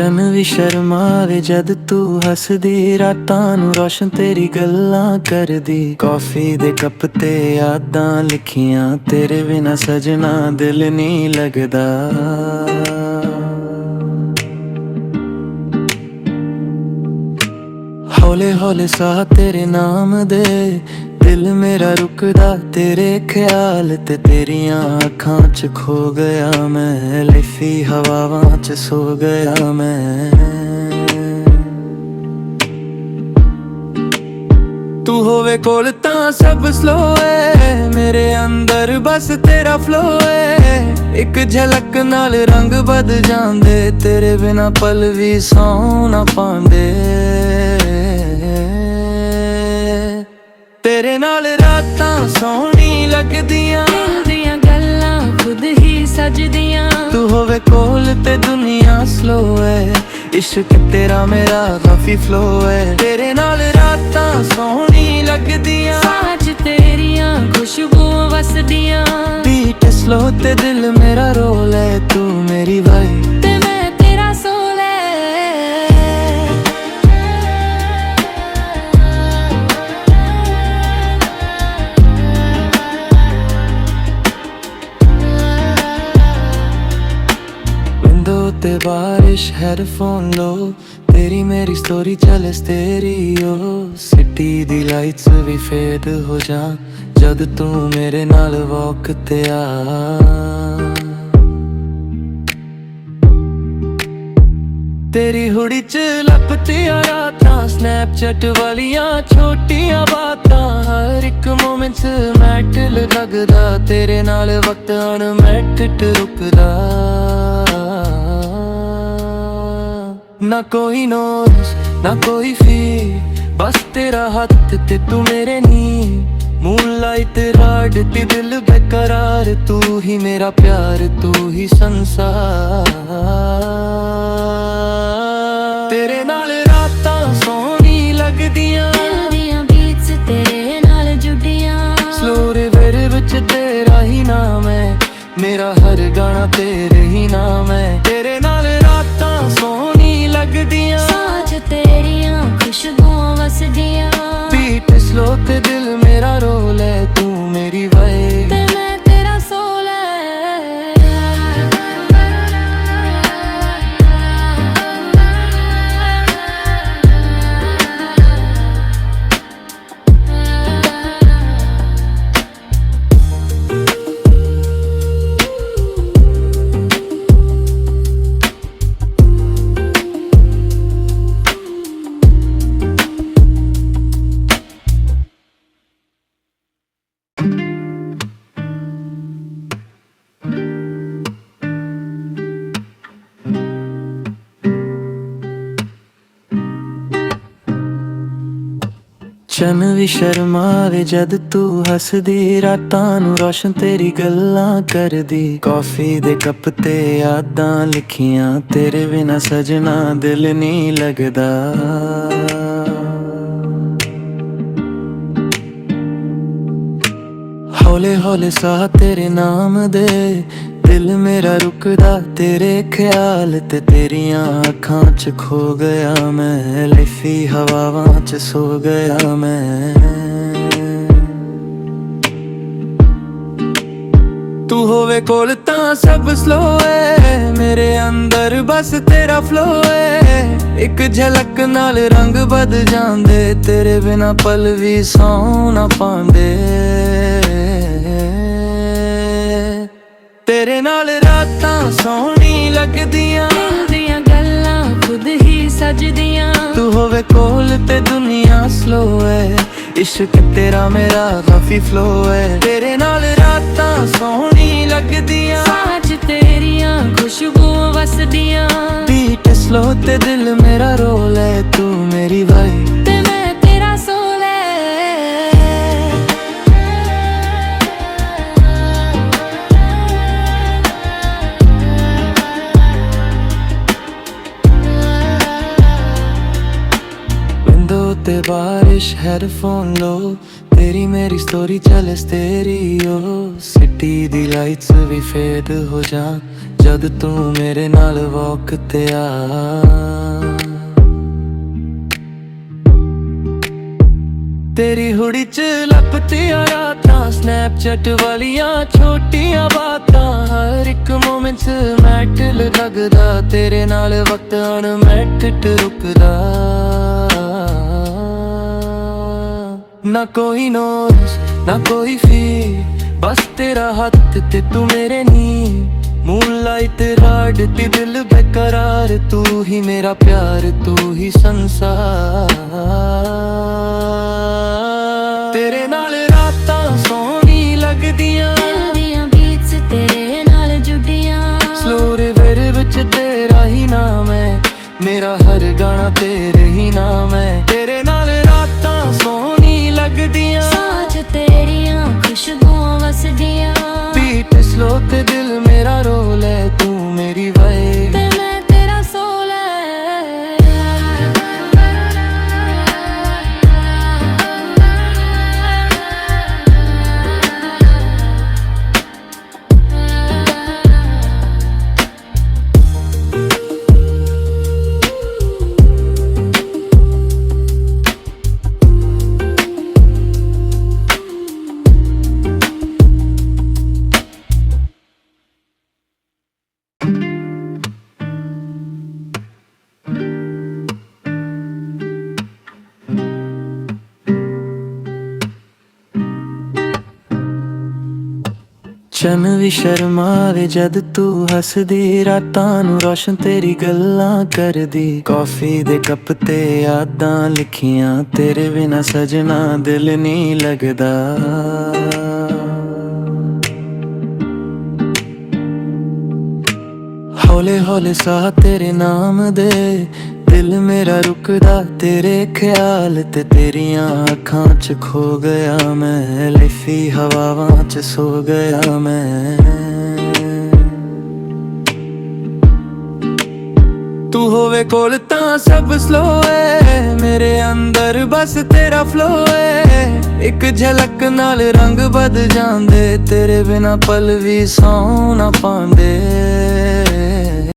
ਚੰਨ ਵੀ ਸ਼ਰਮਾਵੇ ਜਦ ਤੂੰ ਹੱਸਦੀ, ਰਾਤਾਂ ਨੂੰ ਰੋਸ਼ਨ ਤੇਰੀ ਗੱਲਾਂ ਕਰਦੀ। ਕੌਫੀ ਦੇ ਕੱਪ ਤੇ ਯਾਦਾਂ ਲਿਖੀਆਂ, ਤੇਰੇ ਬਿਨਾ ਸਜਣਾ ਦਿਲ ਨਹੀਂ ਲੱਗਦਾ। ਹੌਲੇ ਹੌਲੇ ਸਾਹ ਤੇਰੇ ਨਾਮ ਦੇ, ਦਿਲ ਮੇਰਾ ਰੁਕਦਾ ਤੇਰੇ ਖਿਆਲ ਤੇ। ਤੇਰੀਆਂ ਅੱਖਾਂ 'ਚ ਖੋ ਗਿਆ ਮੈਂ, ਲਿਫੀ ਹਵਾਵਾਂ 'ਚ ਸੋ ਗਿਆ ਮੈਂ। ਤੂੰ ਹੋਵੇ ਕੋਲ ਤਾਂ ਸਭ ਸਲੋ ਏ, ਮੇਰੇ ਅੰਦਰ ਬਸ ਤੇਰਾ ਫਲੋ ਏ। ਇੱਕ ਝਲਕ ਨਾਲ ਰੰਗ ਬਦਲ ਜਾਂਦੇ, ਤੇਰੇ ਬਿਨਾ ਪਲ ਵੀ ਸੌਂ ਨਾ ਪਾਉਂਦੇ। ਤੇਰੇ ਨਾਲ ਰਾਤਾਂ ਸੋਹਣੀ ਲੱਗਦੀਆਂ, ਦਿਲ ਦੀਆਂ ਗੱਲਾਂ ਖੁਦ ਹੀ ਸਜਦੀਆਂ। ਤੂੰ ਹੋਵੇ ਕੋਲ ਤੇ ਦੁਨੀਆ ਸਲੋ ਏ, ਇਸ਼ਕ ਤੇਰਾ ਮੇਰਾ ਕਾਫੀ ਫਲੋ ਏ। ਤੇਰੇ ਨਾਲ ਰਾਤਾਂ ਸੋਹਣੀ ਲੱਗਦੀਆਂ, ਸਾਹ 'ਚ ਤੇਰੀਆਂ ਖੁਸ਼ਬੂਆਂ ਵਸਦੀਆਂ। ਬੀਟ ਸਲੋ ਤੇ ਦਿਲ ਮੇਰਾ ਰੋਲ ਏ, ਤੂੰ ਮੇਰੀ ਵਾਈ ਤੇ ਮੈਂ ਤੇਰਾ ਸੋਲ ਏ। विंडो ते बारिश हेडफोन लो, तेरी मेरी स्टोरी चले स्टेरियो। सिटी दी लाइट्स भी फेड हो जा जद तू मेरे नाल वॉक ते आ। तेरी हुड़ी च लपतियां रातां, स्नैपचैट वालियां छोटियां बातां। हर एक मोमेंट च मैटल लगदा, तेरे नाल वक्त अनमैट रुकदा। ना कोई नोज ना कोई फील, बस तेरा हाथ ते तू मेरे नी। मूनलाइट राड ते दिल बेकरार, तू ही मेरा प्यार तू ही संसार। तेरे नाल रातां सोहनी लगदियां, दिल दियां बीट्स तेरे नाल जुड़ियां। स्लो रिवर विच तेरा ही नाम है, मेरा हर गाना तेरे ही नाम है। तेरे नाल रातां सोहनी लगदियां, साह 'ਚ ਤੇਰੀਆਂ ਖੁਸ਼ਬੂਆਂ ਵਸਦੀਆਂ। बीट स्लो ते दिल मेरा रोल है, तू मेरी वाइब ਤੇ ਮੈਂ ਤੇਰਾ ਸੋਲ ਏ। ਚੰਨ ਵੀ ਸ਼ਰਮਾਵੇ ਜਦ ਤੂੰ ਹੱਸਦੀ, ਰਾਤਾਂ ਨੂੰ ਰੋਸ਼ਨ ਤੇਰੀ ਗੱਲਾਂ ਕਰਦੀ। ਕੌਫੀ ਦੇ ਕੱਪ ਤੇ ਯਾਦਾਂ ਲਿਖੀਆਂ, ਤੇਰੇ ਬਿਨਾ ਸਜਣਾ ਦਿਲ ਨਹੀਂ ਲੱਗਦਾ। ਹੌਲੇ ਹੌਲੇ ਸਾਹ ਤੇਰੇ ਨਾਮ ਦੇ, ਦਿਲ ਮੇਰਾ ਰੁਕਦਾ ਤੇਰੇ ਖਿਆਲ ਤੇ। ਤੇਰੀਆਂ ਅੱਖਾਂ 'ਚ ਖੋ ਗਿਆ ਮੈਂ, ਲਿਫੀ ਹਵਾਵਾਂ 'ਚ ਸੋ ਗਿਆ ਮੈਂ। ਤੂੰ ਹੋਵੇ ਕੋਲ ਤਾਂ ਸਭ ਸਲੋ ਏ, ਮੇਰੇ ਅੰਦਰ ਬਸ ਤੇਰਾ ਫਲੋ ਏ। ਇੱਕ ਝਲਕ ਨਾਲ ਰੰਗ ਬਦਲ ਜਾਂਦੇ, ਤੇਰੇ ਬਿਨਾ ਪਲ ਵੀ ਸੌਂ ਨਾ ਪਾਉਂਦੇ। ਤੇਰੇ ਨਾਲ ਰਾਤਾਂ ਸੋਹਣੀ ਲੱਗਦੀਆਂ, ਦਿਲ ਦੀਆਂ ਗੱਲਾਂ ਖੁਦ ਹੀ ਸਜਦੀਆਂ। ਤੂੰ ਹੋਵੇ ਕੋਲ ਤੇ ਦੁਨੀਆ ਸਲੋ ਏ, ਇਸ਼ਕ ਤੇਰਾ ਮੇਰਾ ਕਾਫੀ ਫਲੋ ਏ। ਤੇਰੇ ਨਾਲ ਰਾਤਾਂ ਸੋਹਣੀ ਲੱਗਦੀਆਂ, ਸਾਹ 'ਚ ਤੇਰੀਆਂ ਖੁਸ਼ਬੂਆਂ ਵਸਦੀਆਂ। ਬੀਟ ਸਲੋ ਤੇ ਦਿਲ ਮੇਰਾ ਰੋਲ ਏ, ਤੂੰ ਮੇਰੀ ਵਾਈ ਤੇ ਮੈਂ ਤੇਰਾ ਸੋਲ ਏ। ते बारिश हेडफोन लो, तेरी मेरी स्टोरी चले स्टेरियो। सिटी दी लाइट्स भी फेड हो जा जद तू मेरे नाल वॉक ते आ। तेरी हुड़ी च लपतियां रातां, स्नैपचैट वालियां छोटियां बातां, हर एक मोमेंट च मैटल लगदा, तेरे नाल वक्त अनमैटड रुकदा। ना कोई नोज ना कोई फील, बस तेरा हत्थ ते तू मेरे नीं। मूनलाइट राड ते दिल बेकरार, तू ही मेरा प्यार तू ही संसार। तेरे नाल रातां सोहनी लगदियां, दिल दियां बीट्स तेरे नाल जुड़ियां। स्लो रिवर विच तेरा ही नाम है, मेरा हर गाना तेरे ही नाम है। तेरे नाल रातां सोहनी लगदियां, साँझ तेरियां खुशबुआं वसदियां। बीट स्लो ते दिल मेरा रोल है, तू मेरी वाइब ते मैं तेरा सोल ਚੰਨ ਵੀ ਸ਼ਰਮਾਵੇ ਜਦ ਤੂੰ ਹੱਸਦੀ, ਰਾਤਾਂ ਨੂੰ ਰੋਸ਼ਨ ਤੇਰੀ ਗੱਲਾਂ ਕਰਦੀ। ਕੌਫੀ ਦੇ ਕੱਪ ਤੇ ਯਾਦਾਂ ਲਿਖੀਆਂ, ਤੇਰੇ ਬਿਨਾ ਸਜਣਾ ਦਿਲ ਨਹੀਂ ਲੱਗਦਾ। ਹੌਲੇ ਹੌਲੇ ਸਾਹ ਤੇਰੇ ਨਾਮ ਦੇ, ਦਿਲ ਮੇਰਾ ਰੁਕਦਾ ਤੇਰੇ ਖਿਆਲ ਤੇ। ਤੇਰੀਆਂ ਅੱਖਾਂ 'ਚ ਖੋ ਗਿਆ ਮੈਂ, ਲਿਫੀ ਹਵਾਵਾਂ 'ਚ ਸੋ ਗਿਆ ਮੈਂ। ਤੂੰ ਹੋਵੇ ਕੋਲ ਤਾਂ ਸਭ ਸਲੋ ਏ, ਮੇਰੇ ਅੰਦਰ ਬਸ ਤੇਰਾ ਫਲੋ ਏ। ਇੱਕ ਝਲਕ ਨਾਲ ਰੰਗ ਬਦਲ ਜਾਂਦੇ, ਤੇਰੇ ਬਿਨਾ ਪਲ ਵੀ ਸੌਂ ਨਾ ਪਾਉਂਦੇ।